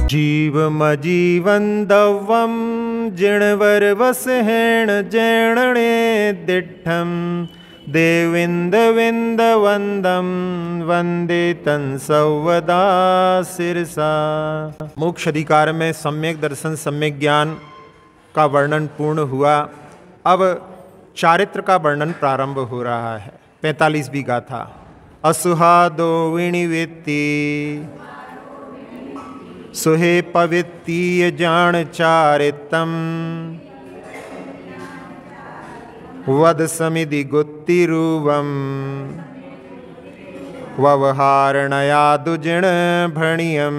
जीवमजीवन दव्वं जिणवरवसहेण जैणणे दिट्ठं देविन्दविन्दवन्दं वन्दे तंसौवदा शिरसा। मोक्ष अधिकार में सम्यक दर्शन सम्यक ज्ञान का वर्णन पूर्ण हुआ। अब चारित्र का वर्णन प्रारंभ हो रहा है। 45वीं गाथा। असुहादो विनिवेत्ति सुहे पवित्तीय जान चारितम वद समिधि गुत्तिरूवम व्यवहारणया दुजिण भणियम।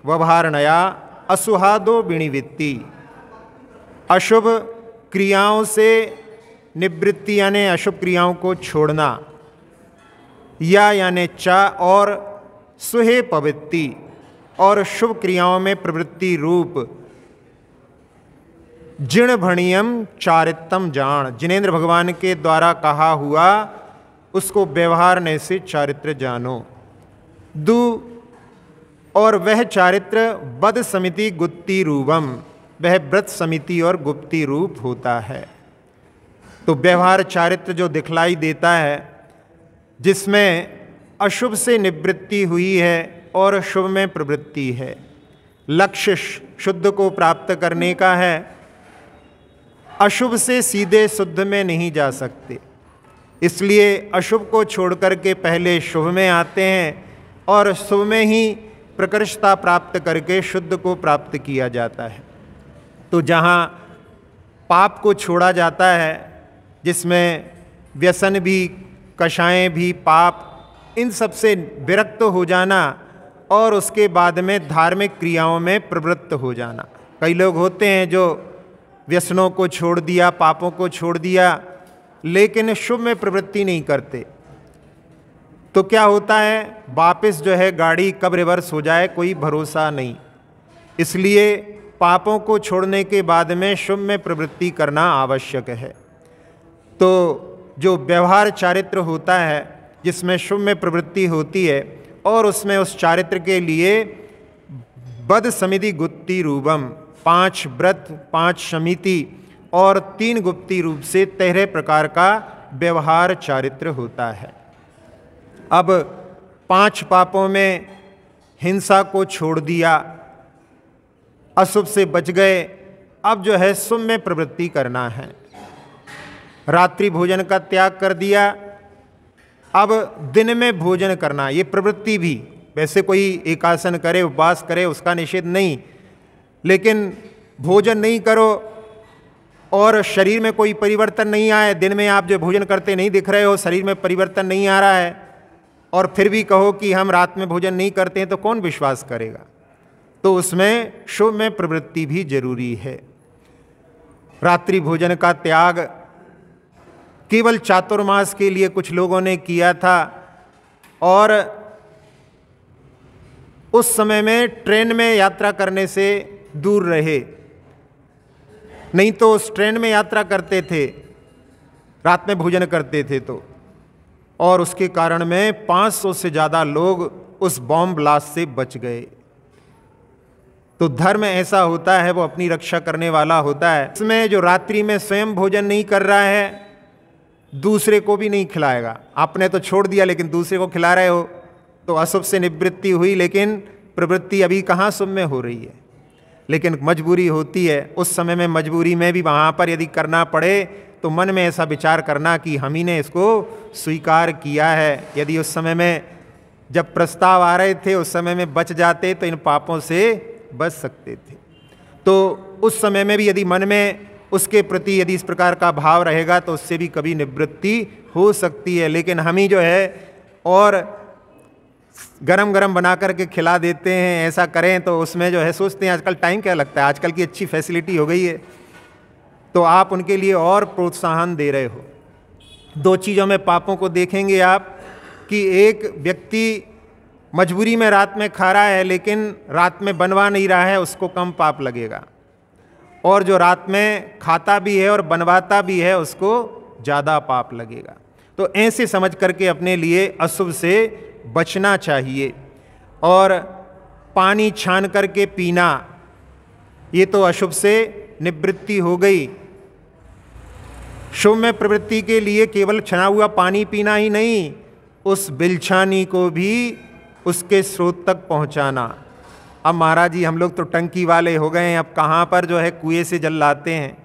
व्यवहारणया असुहादो विनिवृत्ति, अशुभ क्रियाओं से निवृत्ति यानी अशुभ क्रियाओं को छोड़ना, या यानी चा और सुहे पवित्ति और शुभ क्रियाओं में प्रवृत्ति रूप जिण भणियम चारितम जान, जिनेन्द्र भगवान के द्वारा कहा हुआ उसको व्यवहारने से चारित्र जानो। दु और वह चारित्र बद समिति गुप्ति रूपम, वह व्रत समिति और गुप्ति रूप होता है। तो व्यवहार चारित्र जो दिखलाई देता है, जिसमें अशुभ से निवृत्ति हुई है और शुभ में प्रवृत्ति है। लक्ष्य शुद्ध को प्राप्त करने का है, अशुभ से सीधे शुद्ध में नहीं जा सकते, इसलिए अशुभ को छोड़कर के पहले शुभ में आते हैं और शुभ में ही प्रकृष्टता प्राप्त करके शुद्ध को प्राप्त किया जाता है। तो जहाँ पाप को छोड़ा जाता है, जिसमें व्यसन भी, कषायें भी, पाप, इन सब से विरक्त हो जाना और उसके बाद में धार्मिक क्रियाओं में प्रवृत्त हो जाना। कई लोग होते हैं जो व्यसनों को छोड़ दिया, पापों को छोड़ दिया, लेकिन शुभ में प्रवृत्ति नहीं करते। तो क्या होता है, वापस जो है गाड़ी कब रिवर्स हो जाए कोई भरोसा नहीं। इसलिए पापों को छोड़ने के बाद में शुभ में प्रवृत्ति करना आवश्यक है। तो जो व्यवहार चारित्र होता है, जिसमें शुभ में प्रवृत्ति होती है और उसमें उस चारित्र के लिए बद समिति गुप्ति रूपम, 5 व्रत, 5 समिति और 3 गुप्ति रूप से 13 प्रकार का व्यवहार चारित्र होता है। अब 5 पापों में हिंसा को छोड़ दिया, अशुभ से बच गए, अब जो है शुभ में प्रवृत्ति करना है। रात्रि भोजन का त्याग कर दिया, अब दिन में भोजन करना, ये प्रवृत्ति भी। वैसे कोई एकासन करे, उपवास करे, उसका निषेध नहीं, लेकिन भोजन नहीं करो और शरीर में कोई परिवर्तन नहीं आए, दिन में आप जो भोजन करते नहीं दिख रहे हो, शरीर में परिवर्तन नहीं आ रहा है, और फिर भी कहो कि हम रात में भोजन नहीं करते हैं, तो कौन विश्वास करेगा। तो उसमें शुभ में प्रवृत्ति भी जरूरी है। रात्रि भोजन का त्याग केवल चातुर्मास के लिए कुछ लोगों ने किया था, और उस समय में ट्रेन में यात्रा करने से दूर रहे, नहीं तो उस ट्रेन में यात्रा करते थे, रात में भोजन करते थे, तो और उसके कारण में 500 से ज़्यादा लोग उस बॉम्ब ब्लास्ट से बच गए। तो धर्म ऐसा होता है, वो अपनी रक्षा करने वाला होता है। इसमें जो रात्रि में स्वयं भोजन नहीं कर रहा है, दूसरे को भी नहीं खिलाएगा। आपने तो छोड़ दिया लेकिन दूसरे को खिला रहे हो, तो अशुभ से निवृत्ति हुई, लेकिन प्रवृत्ति अभी कहाँ शुभ में हो रही है। लेकिन मजबूरी होती है, उस समय में मजबूरी में भी वहाँ पर यदि करना पड़े तो मन में ऐसा विचार करना कि हम ही ने इसको स्वीकार किया है। यदि उस समय में जब प्रस्ताव आ रहे थे उस समय में बच जाते तो इन पापों से बच सकते थे। तो उस समय में भी यदि मन में उसके प्रति यदि इस प्रकार का भाव रहेगा तो उससे भी कभी निवृत्ति हो सकती है। लेकिन हम ही जो है और गरम गरम बना करके खिला देते हैं, ऐसा करें तो उसमें जो है सोचते हैं आजकल टाइम क्या लगता है, आजकल की अच्छी फैसिलिटी हो गई है, तो आप उनके लिए और प्रोत्साहन दे रहे हो। 2 चीज़ों में पापों को देखेंगे आप कि एक व्यक्ति मजबूरी में रात में खा रहा है लेकिन रात में बनवा नहीं रहा है, उसको कम पाप लगेगा, और जो रात में खाता भी है और बनवाता भी है उसको ज़्यादा पाप लगेगा। तो ऐसे समझ करके अपने लिए अशुभ से बचना चाहिए। और पानी छान करके पीना, ये तो अशुभ से निवृत्ति हो गई। शुभ में प्रवृत्ति के लिए केवल छना हुआ पानी पीना ही नहीं, उस बिलछानी को भी उसके स्रोत तक पहुंचाना। अब महाराज जी हम लोग तो टंकी वाले हो गए हैं, अब कहाँ पर जो है कुएं से जल लाते हैं।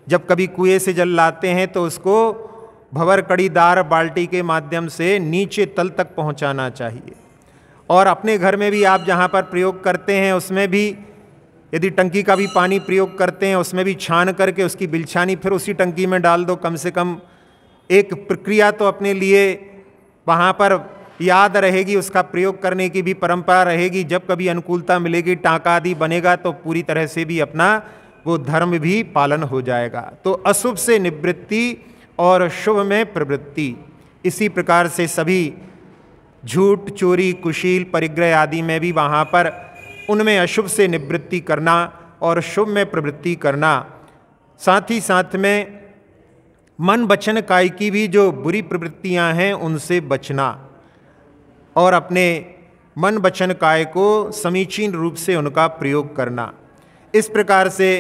जब कभी कुएं से जल लाते हैं तो उसको भंवर कड़ीदार बाल्टी के माध्यम से नीचे तल तक पहुंचाना चाहिए। और अपने घर में भी आप जहाँ पर प्रयोग करते हैं उसमें भी यदि टंकी का भी पानी प्रयोग करते हैं उसमें भी छान करके उसकी बिलछानी फिर उसी टंकी में डाल दो। कम से कम एक प्रक्रिया तो अपने लिए वहाँ पर याद रहेगी, उसका प्रयोग करने की भी परंपरा रहेगी। जब कभी अनुकूलता मिलेगी, टाँका आदि बनेगा तो पूरी तरह से भी अपना वो धर्म भी पालन हो जाएगा। तो अशुभ से निवृत्ति और शुभ में प्रवृत्ति, इसी प्रकार से सभी झूठ, चोरी, कुशील, परिग्रह आदि में भी वहाँ पर उनमें अशुभ से निवृत्ति करना और शुभ में प्रवृत्ति करना। साथ ही साथ में मन वचन काय की भी जो बुरी प्रवृत्तियां हैं उनसे बचना और अपने मन वचन काय को समीचीन रूप से उनका प्रयोग करना। इस प्रकार से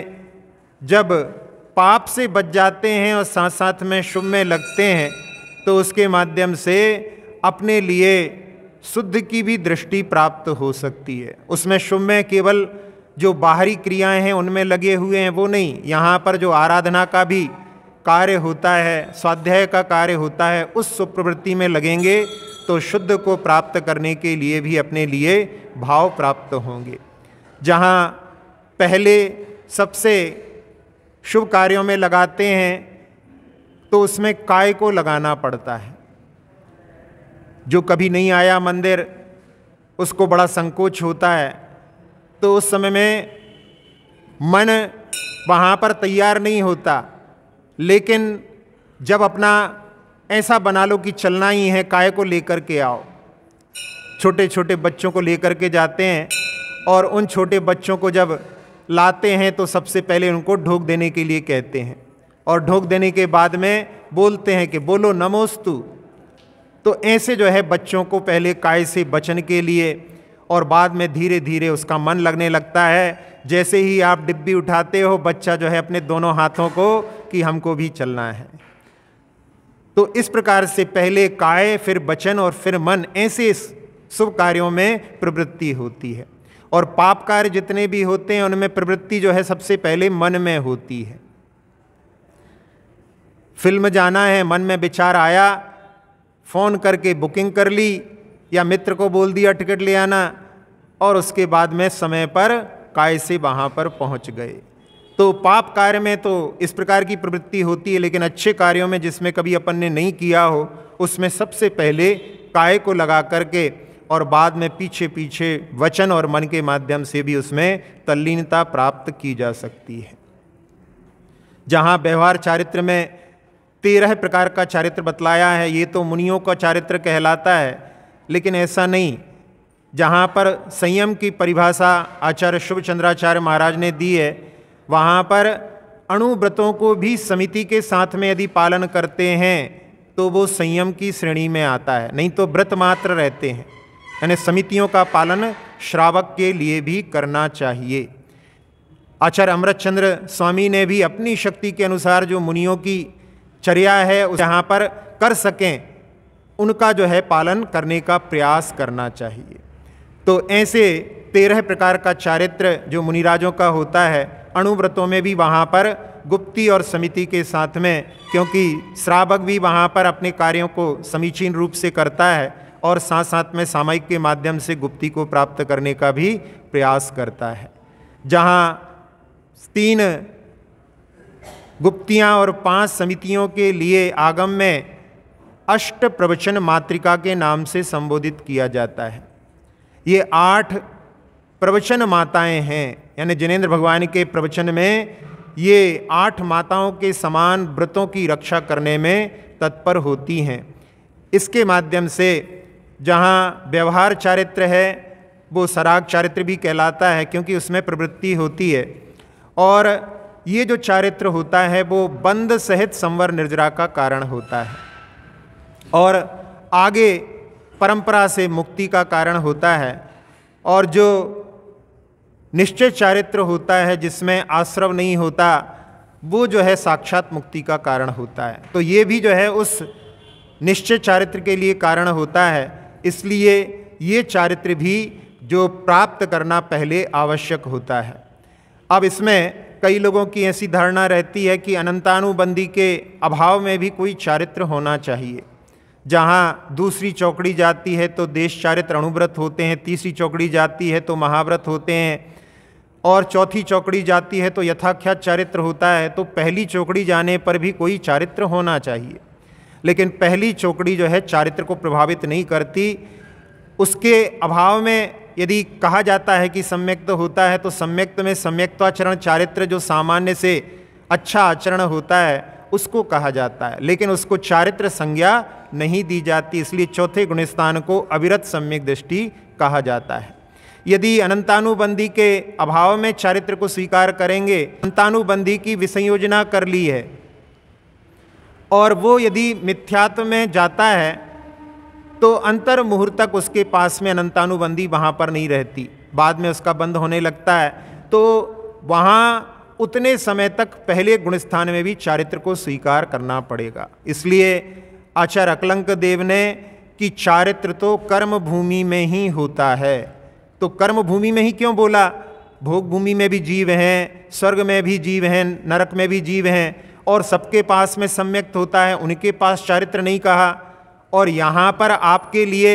जब पाप से बच जाते हैं और साथ साथ में शुभ में लगते हैं तो उसके माध्यम से अपने लिए शुद्ध की भी दृष्टि प्राप्त हो सकती है। उसमें शुभ में केवल जो बाहरी क्रियाएं हैं उनमें लगे हुए हैं वो नहीं, यहाँ पर जो आराधना का भी कार्य होता है, स्वाध्याय का कार्य होता है, उस सुप्रवृत्ति में लगेंगे तो शुद्ध को प्राप्त करने के लिए भी अपने लिए भाव प्राप्त होंगे। जहाँ पहले सबसे शुभ कार्यों में लगाते हैं तो उसमें काय को लगाना पड़ता है। जो कभी नहीं आया मंदिर उसको बड़ा संकोच होता है, तो उस समय में मन वहाँ पर तैयार नहीं होता। लेकिन जब अपना ऐसा बना लो कि चलना ही है, काय को लेकर के आओ। छोटे छोटे बच्चों को लेकर के जाते हैं और उन छोटे बच्चों को जब लाते हैं तो सबसे पहले उनको ढोक देने के लिए कहते हैं और ढोक देने के बाद में बोलते हैं कि बोलो नमोस्तु। तो ऐसे जो है बच्चों को पहले काय से बचने के लिए और बाद में धीरे धीरे उसका मन लगने लगता है। जैसे ही आप डिब्बी उठाते हो बच्चा जो है अपने दोनों हाथों को कि हमको भी चलना है। तो इस प्रकार से पहले काय, फिर वचन और फिर मन, ऐसे शुभ कार्यों में प्रवृत्ति होती है। और पाप कार्य जितने भी होते हैं उनमें प्रवृत्ति जो है सबसे पहले मन में होती है। फिल्म जाना है, मन में विचार आया, फ़ोन करके बुकिंग कर ली या मित्र को बोल दिया टिकट ले आना और उसके बाद में समय पर काय से वहाँ पर पहुँच गए। तो पाप कार्य में तो इस प्रकार की प्रवृत्ति होती है, लेकिन अच्छे कार्यों में जिसमें कभी अपन ने नहीं किया हो उसमें सबसे पहले काय को लगा करके और बाद में पीछे पीछे वचन और मन के माध्यम से भी उसमें तल्लीनता प्राप्त की जा सकती है। जहाँ व्यवहार चारित्र में 13 प्रकार का चारित्र बतलाया है, ये तो मुनियों का चारित्र कहलाता है, लेकिन ऐसा नहीं। जहाँ पर संयम की परिभाषा आचार्य शुभ चंद्राचार्य महाराज ने दी है, वहाँ पर अणुव्रतों को भी समिति के साथ में यदि पालन करते हैं तो वो संयम की श्रेणी में आता है, नहीं तो व्रत मात्र रहते हैं। यानी समितियों का पालन श्रावक के लिए भी करना चाहिए। आचार्य अमृतचंद्र स्वामी ने भी अपनी शक्ति के अनुसार जो मुनियों की चर्या है उस यहाँ पर कर सकें उनका जो है पालन करने का प्रयास करना चाहिए। तो ऐसे 13 प्रकार का चारित्र जो मुनिराजों का होता है, अणुव्रतों में भी वहाँ पर गुप्ती और समिति के साथ में, क्योंकि श्रावक भी वहाँ पर अपने कार्यों को समीचीन रूप से करता है और साथ साथ में सामयिक के माध्यम से गुप्ती को प्राप्त करने का भी प्रयास करता है। जहाँ 3 गुप्तियाँ और 5 समितियों के लिए आगम में अष्ट प्रवचन मातृका के नाम से संबोधित किया जाता है। ये 8 प्रवचन माताएं हैं, यानी जिनेंद्र भगवान के प्रवचन में ये 8 माताओं के समान व्रतों की रक्षा करने में तत्पर होती हैं। इसके माध्यम से जहाँ व्यवहार चारित्र है वो सराग चारित्र भी कहलाता है, क्योंकि उसमें प्रवृत्ति होती है। और ये जो चारित्र होता है वो बंध सहित संवर निर्जरा का कारण होता है। और आगे परंपरा से मुक्ति का कारण होता है। और जो निश्चय चारित्र होता है जिसमें आश्रव नहीं होता, वो जो है साक्षात मुक्ति का कारण होता है। तो ये भी जो है उस निश्चय चारित्र के लिए कारण होता है। इसलिए ये चारित्र भी जो प्राप्त करना पहले आवश्यक होता है। अब इसमें कई लोगों की ऐसी धारणा रहती है कि अनंतानुबंधी के अभाव में भी कोई चारित्र होना चाहिए। जहाँ दूसरी चौकड़ी जाती है तो देश चारित्र अणुव्रत होते हैं, तीसरी चौकड़ी जाती है तो महाव्रत होते हैं, और चौथी चौकड़ी जाती है तो यथाख्यात चारित्र होता है। तो पहली चौकड़ी जाने पर भी कोई चारित्र होना चाहिए, लेकिन पहली चौकड़ी जो है चारित्र को प्रभावित नहीं करती। उसके अभाव में यदि कहा जाता है कि सम्यक्त होता है, तो सम्यक्त में सम्यक्ताचरण चारित्र जो सामान्य से अच्छा आचरण होता है उसको कहा जाता है, लेकिन उसको चारित्र संज्ञा नहीं दी जाती। इसलिए चौथे गुणस्थान को अविरत सम्यक दृष्टि कहा जाता है। यदि अनंतानुबंधी के अभाव में चारित्र को स्वीकार करेंगे, अनंतानुबंधी की विसंयोजना कर ली है और वो यदि मिथ्यात्व में जाता है तो अंतर मुहूर्त तक उसके पास में अनंतानुबंधी वहाँ पर नहीं रहती, बाद में उसका बंद होने लगता है। तो वहाँ उतने समय तक पहले गुणस्थान में भी चारित्र को स्वीकार करना पड़ेगा। इसलिए आचार्य अकलंक देव ने कि चारित्र तो कर्म भूमि में ही होता है। तो कर्म भूमि में ही क्यों बोला? भोग भूमि में भी जीव हैं, स्वर्ग में भी जीव हैं, नरक में भी जीव हैं, और सबके पास में सम्यक्त होता है, उनके पास चारित्र नहीं कहा। और यहाँ पर आपके लिए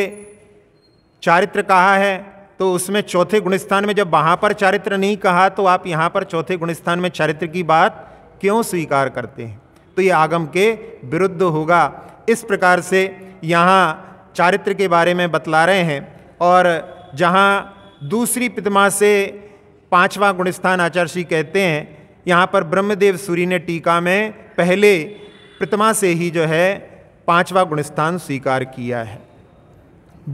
चारित्र कहा है, तो उसमें चौथे गुणस्थान में जब वहाँ पर चारित्र नहीं कहा तो आप यहाँ पर चौथे गुणस्थान में चारित्र की बात क्यों स्वीकार करते हैं? तो ये आगम के विरुद्ध होगा। इस प्रकार से यहाँ चारित्र के बारे में बतला रहे हैं। और जहाँ दूसरी प्रतिमा से पांचवा गुणस्थान आचार्य श्री कहते हैं, यहाँ पर ब्रह्मदेव सूरी ने टीका में पहले प्रतिमा से ही जो है पांचवा गुणस्थान स्वीकार किया है।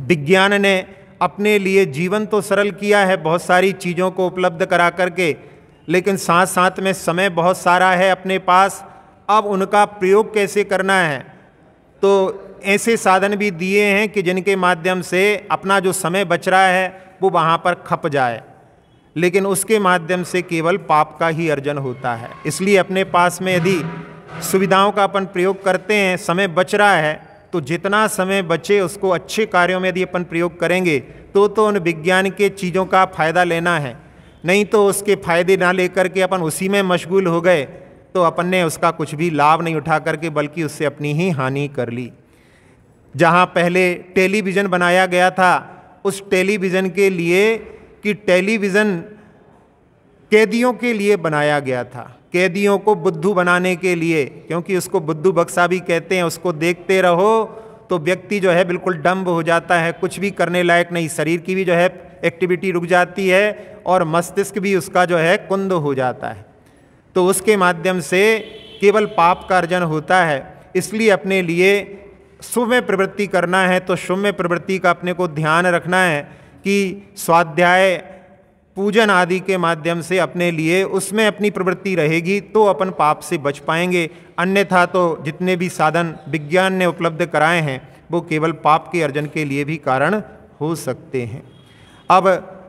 विज्ञान ने अपने लिए जीवन तो सरल किया है बहुत सारी चीज़ों को उपलब्ध करा करके, लेकिन साथ साथ में समय बहुत सारा है अपने पास। अब उनका प्रयोग कैसे करना है? तो ऐसे साधन भी दिए हैं कि जिनके माध्यम से अपना जो समय बच रहा है वो वहाँ पर खप जाए, लेकिन उसके माध्यम से केवल पाप का ही अर्जन होता है। इसलिए अपने पास में यदि सुविधाओं का अपन प्रयोग करते हैं, समय बच रहा है, तो जितना समय बचे उसको अच्छे कार्यों में यदि अपन प्रयोग करेंगे तो उन विज्ञान के चीज़ों का फ़ायदा लेना है। नहीं तो उसके फायदे ना लेकर के अपन उसी में मशगूल हो गए तो अपन ने उसका कुछ भी लाभ नहीं उठा करके बल्कि उससे अपनी ही हानि कर ली। जहाँ पहले टेलीविज़न बनाया गया था, उस टेलीविज़न के लिए कि टेलीविज़न कैदियों के लिए बनाया गया था, कैदियों को बुद्धू बनाने के लिए, क्योंकि उसको बुद्धू बक्सा भी कहते हैं। उसको देखते रहो तो व्यक्ति जो है बिल्कुल डम्ब हो जाता है, कुछ भी करने लायक नहीं, शरीर की भी जो है एक्टिविटी रुक जाती है और मस्तिष्क भी उसका जो है कुंद हो जाता है। तो उसके माध्यम से केवल पाप का अर्जन होता है। इसलिए अपने लिए शुभ में प्रवृत्ति करना है तो शुभ में प्रवृत्ति का अपने को ध्यान रखना है कि स्वाध्याय पूजन आदि के माध्यम से अपने लिए उसमें अपनी प्रवृत्ति रहेगी तो अपन पाप से बच पाएंगे। अन्यथा तो जितने भी साधन विज्ञान ने उपलब्ध कराए हैं वो केवल पाप के अर्जन के लिए भी कारण हो सकते हैं। अब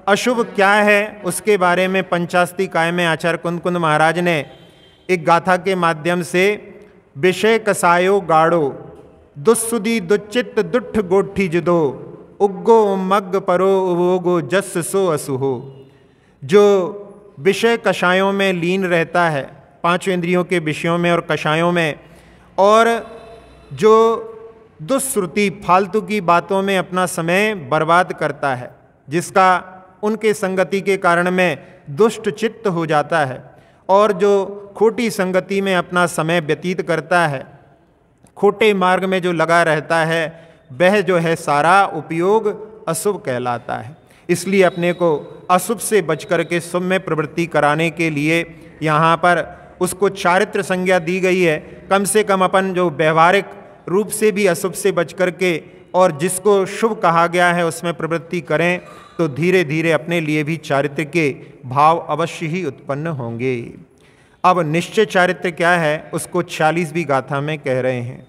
अशुभ क्या है उसके बारे में पंचास्ती काय में आचार्य कुंद महाराज ने एक गाथा के माध्यम से विषय कसायो गाढ़ो दुस्सुदी दुच्चित दुठ गोठी जिदो उग्गो मग्ग परो उवोगो जस सो असुहो। जो विषय कषायों में लीन रहता है, पांचों इंद्रियों के विषयों में और कषायों में, और जो दुश्रुति फालतू की बातों में अपना समय बर्बाद करता है, जिसका उनके संगति के कारण में दुष्ट चित्त हो जाता है, और जो खोटी संगति में अपना समय व्यतीत करता है, खोटे मार्ग में जो लगा रहता है, वह जो है सारा उपयोग अशुभ कहलाता है। इसलिए अपने को अशुभ से बच करके शुभ में प्रवृत्ति कराने के लिए यहाँ पर उसको चारित्र संज्ञा दी गई है। कम से कम अपन जो व्यवहारिक रूप से भी अशुभ से बच करके और जिसको शुभ कहा गया है उसमें प्रवृत्ति करें तो धीरे धीरे अपने लिए भी चारित्र के भाव अवश्य ही उत्पन्न होंगे। अब निश्चय चारित्र क्या है उसको 46वीं गाथा में कह रहे हैं।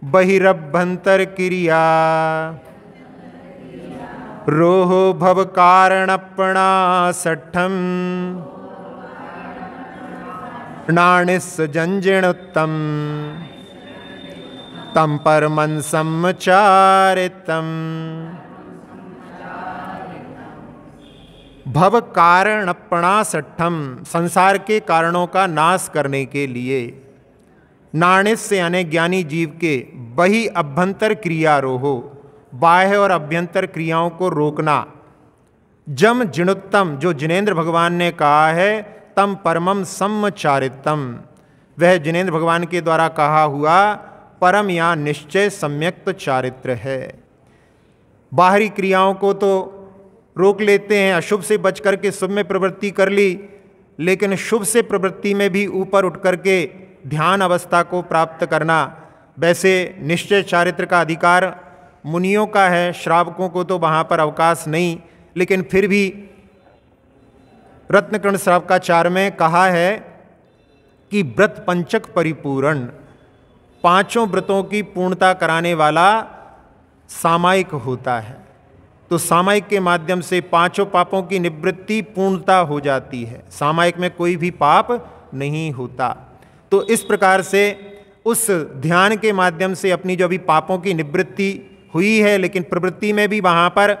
बहिरभ्यंतर क्रिया रोहो भव कारणपणासठ्ठम नाणिस जंजिणोत्तम तम परमं सम्मचारितम। भव कारणपणासठ्ठम, संसार के कारणों का नाश करने के लिए, नाणिस से यानी ज्ञानी जीव के, बहि अभ्यंतर क्रिया रोहो, बाह्य और अभ्यंतर क्रियाओं को रोकना, जम जिणोत्तम, जो जिनेन्द्र भगवान ने कहा है, तम परमम सम्मचारितम, वह जिनेन्द्र भगवान के द्वारा कहा हुआ परम या निश्चय सम्यक्त चारित्र है। बाहरी क्रियाओं को तो रोक लेते हैं, अशुभ से बच करके शुभ में प्रवृत्ति कर ली, लेकिन शुभ से प्रवृत्ति में भी ऊपर उठ करके ध्यान अवस्था को प्राप्त करना, वैसे निश्चय चारित्र का अधिकार मुनियों का है, श्रावकों को तो वहाँ पर अवकाश नहीं, लेकिन फिर भी रत्नकर्ण श्रावकाचार्य में कहा है कि व्रत पंचक परिपूर्ण, पांचों व्रतों की पूर्णता कराने वाला सामायिक होता है। तो सामायिक के माध्यम से पांचों पापों की निवृत्ति पूर्णता हो जाती है, सामायिक में कोई भी पाप नहीं होता। तो इस प्रकार से उस ध्यान के माध्यम से अपनी जो अभी पापों की निवृत्ति हुई है, लेकिन प्रवृत्ति में भी वहाँ पर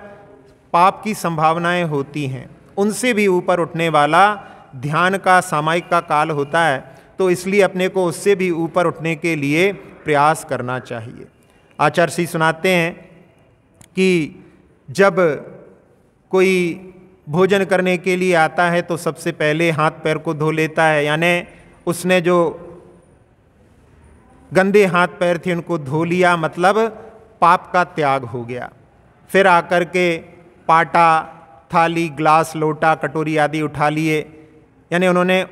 पाप की संभावनाएं होती हैं, उनसे भी ऊपर उठने वाला ध्यान का सामायिक का काल होता है। तो इसलिए अपने को उससे भी ऊपर उठने के लिए प्रयास करना चाहिए। आचार्य श्री सुनाते हैं कि जब कोई भोजन करने के लिए आता है तो सबसे पहले हाथ पैर को धो लेता है, यानी उसने जो गंदे हाथ पैर थे उनको धो लिया, मतलब पाप का त्याग हो गया। फिर आकर के पाटा, थाली, ग्लास, लोटा, कटोरी आदि उठा लिए, यानी उन्होंने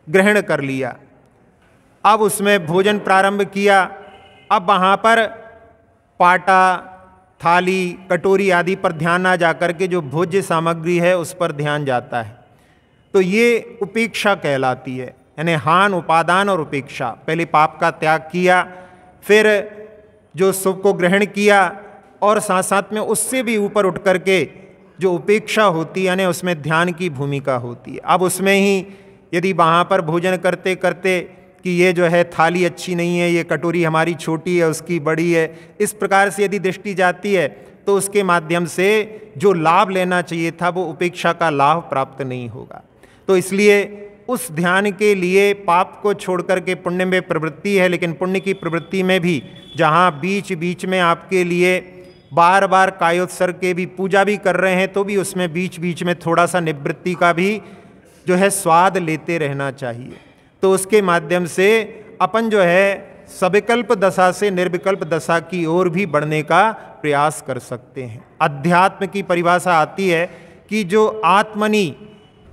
ग्रहण कर लिया। अब उसमें भोजन प्रारंभ किया। अब वहाँ पर पाटा, थाली, कटोरी आदि पर ध्यान ना जाकर के जो भोज्य सामग्री है उस पर ध्यान जाता है। तो ये उपेक्षा कहलाती है, यानी हान, उपादान और उपेक्षा। पहले पाप का त्याग किया, फिर जो शुभ को ग्रहण किया, और साथ साथ में उससे भी ऊपर उठ करके जो उपेक्षा होती है, यानी उसमें ध्यान की भूमिका होती है। अब उसमें ही यदि वहाँ पर भोजन करते करते कि ये जो है थाली अच्छी नहीं है, ये कटोरी हमारी छोटी है, उसकी बड़ी है, इस प्रकार से यदि दृष्टि जाती है तो उसके माध्यम से जो लाभ लेना चाहिए था वो उपेक्षा का लाभ प्राप्त नहीं होगा। तो इसलिए उस ध्यान के लिए पाप को छोड़ करके पुण्य में प्रवृत्ति है, लेकिन पुण्य की प्रवृत्ति में भी जहाँ बीच बीच में आपके लिए बार बार कायोत्सर्ग के भी पूजा भी कर रहे हैं, तो भी उसमें बीच बीच में थोड़ा सा निवृत्ति का भी जो है स्वाद लेते रहना चाहिए। तो उसके माध्यम से अपन जो है सविकल्प दशा से निर्विकल्प दशा की ओर भी बढ़ने का प्रयास कर सकते हैं। अध्यात्म की परिभाषा आती है कि जो आत्मनि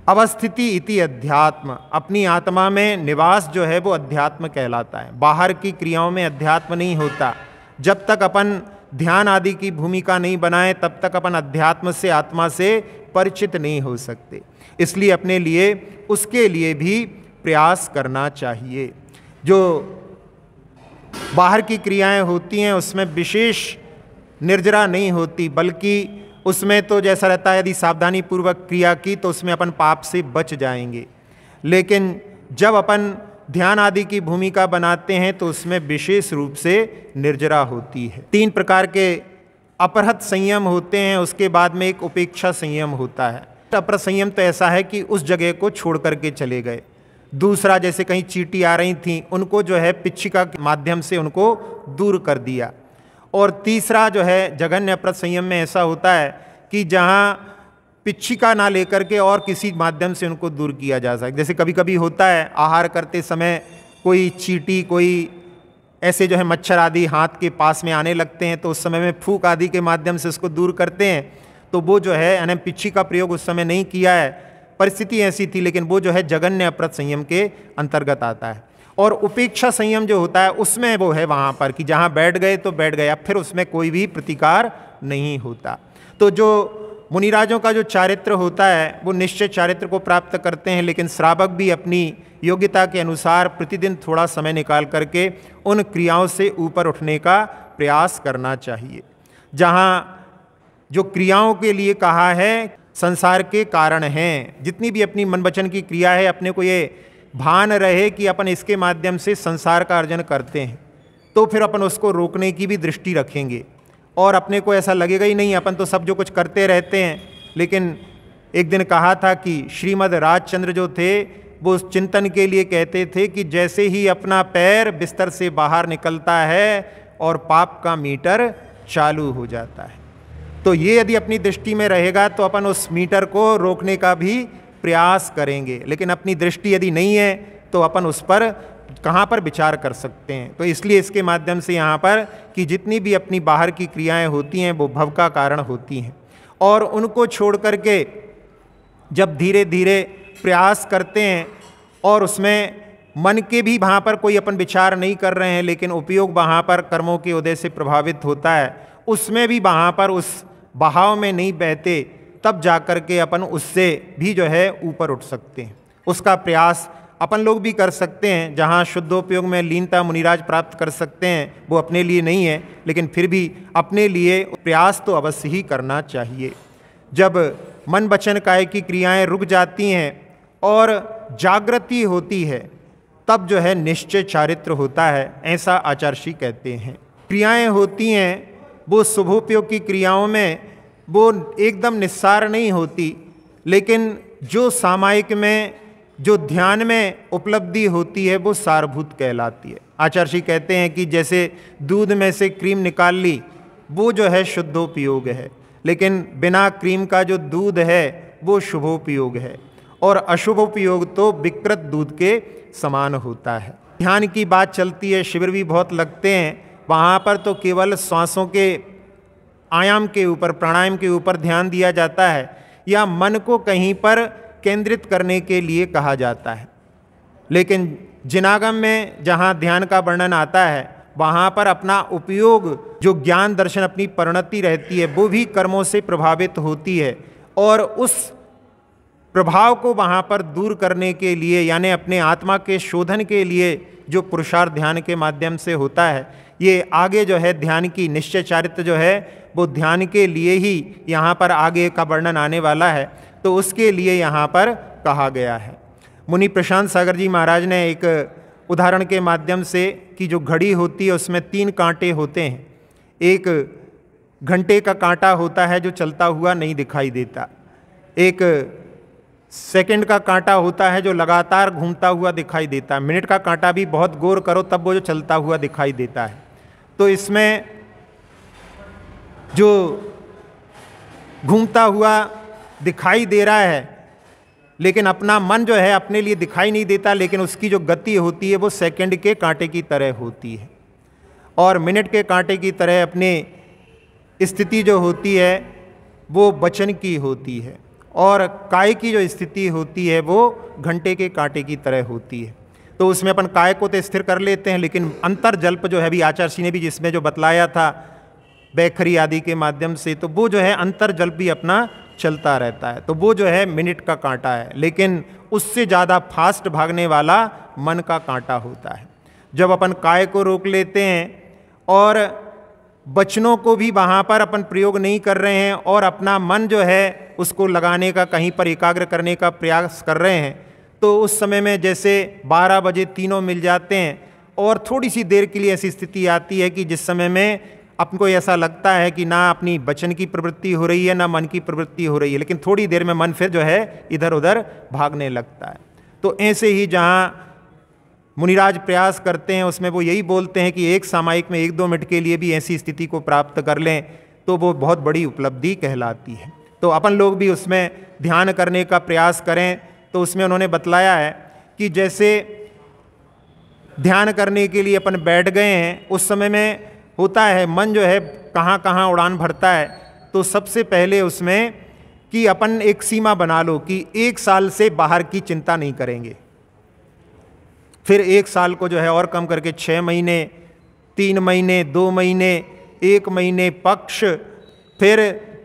अवस्थिति इति अध्यात्म, अपनी आत्मा में निवास जो है वो अध्यात्म कहलाता है। बाहर की क्रियाओं में अध्यात्म नहीं होता। जब तक अपन ध्यान आदि की भूमिका नहीं बनाए तब तक अपन अध्यात्म से, आत्मा से परिचित नहीं हो सकते। इसलिए अपने लिए उसके लिए भी प्रयास करना चाहिए। जो बाहर की क्रियाएं होती हैं उसमें विशेष निर्जरा नहीं होती, बल्कि उसमें तो जैसा रहता है यदि सावधानी पूर्वक क्रिया की तो उसमें अपन पाप से बच जाएंगे। लेकिन जब अपन ध्यान आदि की भूमिका बनाते हैं तो उसमें विशेष रूप से निर्जरा होती है। 3 प्रकार के अपरहत संयम होते हैं, उसके बाद में एक उपेक्षा संयम होता है। अपरहत संयम तो ऐसा है कि उस जगह को छोड़ करके चले गए। दूसरा, जैसे कहीं चींटी आ रही थी, उनको जो है पिच्छिका के माध्यम से उनको दूर कर दिया। और तीसरा जो है जघन्य अपरहत संयम में ऐसा होता है कि जहाँ पिच्छिका ना लेकर के और किसी माध्यम से उनको दूर किया जा सके। जैसे कभी कभी होता है आहार करते समय कोई चींटी, कोई ऐसे जो है मच्छर आदि हाथ के पास में आने लगते हैं, तो उस समय में फूंक आदि के माध्यम से उसको दूर करते हैं। तो वो जो है यानी पिच्छी का प्रयोग उस समय नहीं किया है, परिस्थिति ऐसी थी, लेकिन वो जो है जघन्य अपरहत संयम के अंतर्गत आता है। और उपेक्षा संयम जो होता है उसमें वो है वहाँ पर कि जहाँ बैठ गए तो बैठ गए, अब फिर उसमें कोई भी प्रतिकार नहीं होता। तो जो मुनिराजों का जो चारित्र होता है वो निश्चय चारित्र को प्राप्त करते हैं, लेकिन श्रावक भी अपनी योग्यता के अनुसार प्रतिदिन थोड़ा समय निकाल करके उन क्रियाओं से ऊपर उठने का प्रयास करना चाहिए। जहाँ जो क्रियाओं के लिए कहा है संसार के कारण हैं, जितनी भी अपनी मन वचन की क्रिया है अपने को ये भान रहे कि अपन इसके माध्यम से संसार का अर्जन करते हैं, तो फिर अपन उसको रोकने की भी दृष्टि रखेंगे और अपने को ऐसा लगेगा ही नहीं अपन तो सब जो कुछ करते रहते हैं। लेकिन एक दिन कहा था कि श्रीमद् राजचंद्र जो थे वो उस चिंतन के लिए कहते थे कि जैसे ही अपना पैर बिस्तर से बाहर निकलता है और पाप का मीटर चालू हो जाता है, तो ये यदि अपनी दृष्टि में रहेगा तो अपन उस मीटर को रोकने का भी प्रयास करेंगे। लेकिन अपनी दृष्टि यदि नहीं है तो अपन उस पर कहाँ पर विचार कर सकते हैं। तो इसलिए इसके माध्यम से यहाँ पर कि जितनी भी अपनी बाहर की क्रियाएं होती हैं वो भव का कारण होती हैं, और उनको छोड़ करके जब धीरे धीरे प्रयास करते हैं और उसमें मन के भी वहाँ पर कोई अपन विचार नहीं कर रहे हैं, लेकिन उपयोग वहाँ पर कर्मों के उदय से प्रभावित होता है, उसमें भी वहाँ पर उस बहाव में नहीं बहते, तब जाकर के अपन उससे भी जो है ऊपर उठ सकते हैं। उसका प्रयास अपन लोग भी कर सकते हैं। जहाँ शुद्धोपयोग में लीनता मुनिराज प्राप्त कर सकते हैं वो अपने लिए नहीं है, लेकिन फिर भी अपने लिए प्रयास तो अवश्य ही करना चाहिए। जब मन वचन काय की क्रियाएं रुक जाती हैं और जागृति होती है तब जो है निश्चय चारित्र होता है, ऐसा आचार्षी कहते हैं। क्रियाएं होती हैं वो शुभोपयोग की क्रियाओं में वो एकदम निस्सार नहीं होती, लेकिन जो सामायिक में जो ध्यान में उपलब्धि होती है वो सारभूत कहलाती है। आचार्य कहते हैं कि जैसे दूध में से क्रीम निकाल ली वो जो है शुद्धोपयोग है, लेकिन बिना क्रीम का जो दूध है वो शुभोपयोग है, और अशुभोपयोग तो विकृत दूध के समान होता है। ध्यान की बात चलती है, शिविर भी बहुत लगते हैं, वहाँ पर तो केवल श्वासों के आयाम के ऊपर, प्राणायाम के ऊपर ध्यान दिया जाता है या मन को कहीं पर केंद्रित करने के लिए कहा जाता है। लेकिन जिनागम में जहाँ ध्यान का वर्णन आता है वहाँ पर अपना उपयोग, जो ज्ञान दर्शन अपनी परिणति रहती है वो भी कर्मों से प्रभावित होती है, और उस प्रभाव को वहाँ पर दूर करने के लिए यानी अपने आत्मा के शोधन के लिए जो पुरुषार्थ ध्यान के माध्यम से होता है, ये आगे जो है ध्यान की निश्चय चारित्र जो है वो ध्यान के लिए ही यहाँ पर आगे का वर्णन आने वाला है, तो उसके लिए यहाँ पर कहा गया है। मुनि प्रशांत सागर जी महाराज ने एक उदाहरण के माध्यम से कि जो घड़ी होती है उसमें 3 कांटे होते हैं। एक घंटे का कांटा होता है जो चलता हुआ नहीं दिखाई देता, एक सेकंड का कांटा होता है जो लगातार घूमता हुआ दिखाई देता है, मिनट का कांटा भी बहुत गौर करो तब वो जो चलता हुआ दिखाई देता है। तो इसमें जो घूमता हुआ दिखाई दे रहा है लेकिन अपना मन जो है अपने लिए दिखाई नहीं देता, लेकिन उसकी जो गति होती है वो सेकंड के कांटे की तरह होती है, और मिनट के कांटे की तरह अपनी स्थिति जो होती है वो वचन की होती है, और काय की जो स्थिति होती है वो घंटे के कांटे की तरह होती है। तो उसमें अपन काय को तो स्थिर कर लेते हैं, लेकिन अंतर जल्प जो है अभी आचार्य ने भी जिसमें जो बतलाया था बैखरी आदि के माध्यम से, तो वो जो है अंतर जल्प भी अपना चलता रहता है, तो वो जो है मिनट का कांटा है, लेकिन उससे ज़्यादा फास्ट भागने वाला मन का कांटा होता है। जब अपन काय को रोक लेते हैं और वचनों को भी वहाँ पर अपन प्रयोग नहीं कर रहे हैं और अपना मन जो है उसको लगाने का, कहीं पर एकाग्र करने का प्रयास कर रहे हैं, तो उस समय में जैसे 12 बजे तीनों मिल जाते हैं और थोड़ी सी देर के लिए ऐसी स्थिति आती है कि जिस समय में अपन को ऐसा लगता है कि ना अपनी वचन की प्रवृत्ति हो रही है ना मन की प्रवृत्ति हो रही है, लेकिन थोड़ी देर में मन फिर जो है इधर उधर भागने लगता है। तो ऐसे ही जहाँ मुनिराज प्रयास करते हैं उसमें वो यही बोलते हैं कि एक सामायिक में 1-2 मिनट के लिए भी ऐसी स्थिति को प्राप्त कर लें तो वो बहुत बड़ी उपलब्धि कहलाती है। तो अपन लोग भी उसमें ध्यान करने का प्रयास करें। तो उसमें उन्होंने बतलाया है कि जैसे ध्यान करने के लिए अपन बैठ गए हैं, उस समय में होता है मन जो है कहाँ कहाँ उड़ान भरता है, तो सबसे पहले उसमें कि अपन एक सीमा बना लो कि 1 साल से बाहर की चिंता नहीं करेंगे, फिर 1 साल को जो है और कम करके 6 महीने, 3 महीने, 2 महीने, 1 महीने पक्ष, फिर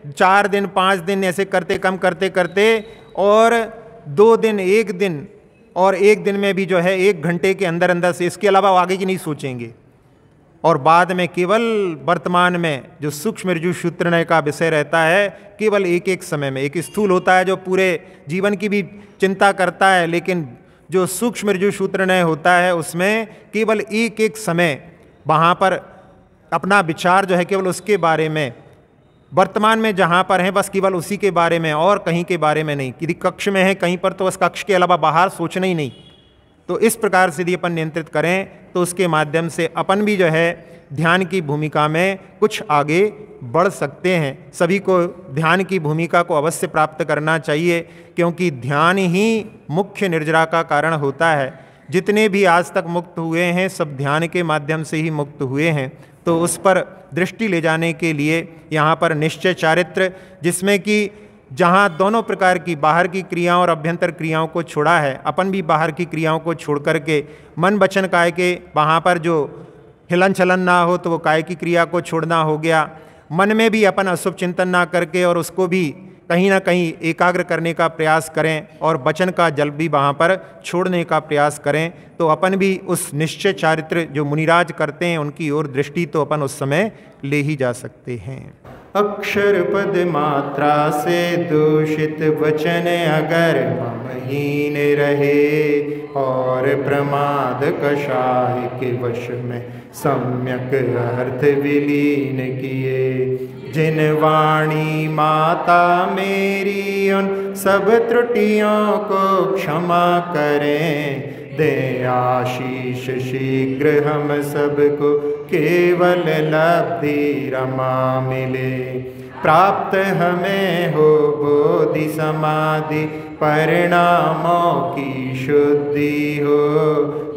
4 दिन 5 दिन ऐसे करते कम करते करते और 2 दिन 1 दिन और 1 दिन में भी जो है 1 घंटे के अंदर अंदर से, इसके अलावा आगे की नहीं सोचेंगे। और बाद में केवल वर्तमान में जो सूक्ष्म ऋजु सूत्रनय का विषय रहता है, केवल एक एक समय में, एक स्थूल होता है जो पूरे जीवन की भी चिंता करता है, लेकिन जो सूक्ष्म ऋजु सूत्रनय होता है उसमें केवल एक एक समय वहाँ पर अपना विचार जो है केवल उसके बारे में, वर्तमान में जहाँ पर हैं बस केवल उसी के बारे में और कहीं के बारे में नहीं। यदि कक्ष में है कहीं पर तो बस कक्ष के अलावा बाहर सोचना ही नहीं। तो इस प्रकार से यदि अपन नियंत्रित करें तो उसके माध्यम से अपन भी जो है ध्यान की भूमिका में कुछ आगे बढ़ सकते हैं। सभी को ध्यान की भूमिका को अवश्य प्राप्त करना चाहिए, क्योंकि ध्यान ही मुख्य निर्जरा का कारण होता है। जितने भी आज तक मुक्त हुए हैं सब ध्यान के माध्यम से ही मुक्त हुए हैं। तो उस पर दृष्टि ले जाने के लिए यहाँ पर निश्चय चारित्र, जिसमें कि जहाँ दोनों प्रकार की बाहर की क्रियाओं और अभ्यंतर क्रियाओं को छोड़ा है, अपन भी बाहर की क्रियाओं को छोड़ करके मन वचन काय के वहाँ पर जो हिलन चलन ना हो तो वो काय की क्रिया को छोड़ना हो गया। मन में भी अपन अशुभ चिंतन ना करके और उसको भी कहीं ना कहीं एकाग्र करने का प्रयास करें और वचन का जल भी वहाँ पर छोड़ने का प्रयास करें। तो अपन भी उस निश्चय चारित्र जो मुनिराज करते हैं उनकी ओर दृष्टि तो अपन उस समय ले ही जा सकते हैं। अक्षर पद मात्रा से दूषित वचन अगर ममहीन रहे और प्रमाद कषाय के वश में सम्यक अर्थ विलीन किए, जिन वाणी माता मेरी उन सब त्रुटियों को क्षमा करें, दे आशीष शीघ्र हम सबको केवल लब्धि रमा मिले। प्राप्त हमें हो बोधि समाधि परिणामों की शुद्धि हो,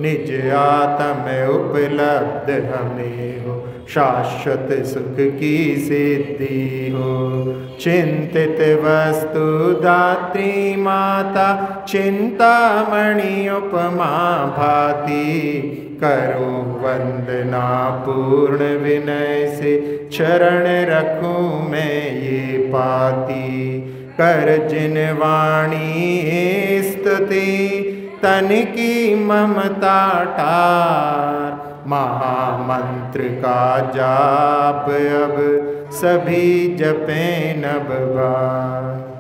निज आत्म उपलब्ध हमें हो शाश्वत सुख की सिद्धि हो। चिंतित वस्तु दात्री माता चिंतामणि उपमा भाति, करो वंदना पूर्ण विनय से चरण रखूं मैं ये पाती। कर जिन वाणी स्तुति तन की ममता टार, महामंत्र का जाप अब सभी जपें नव बार।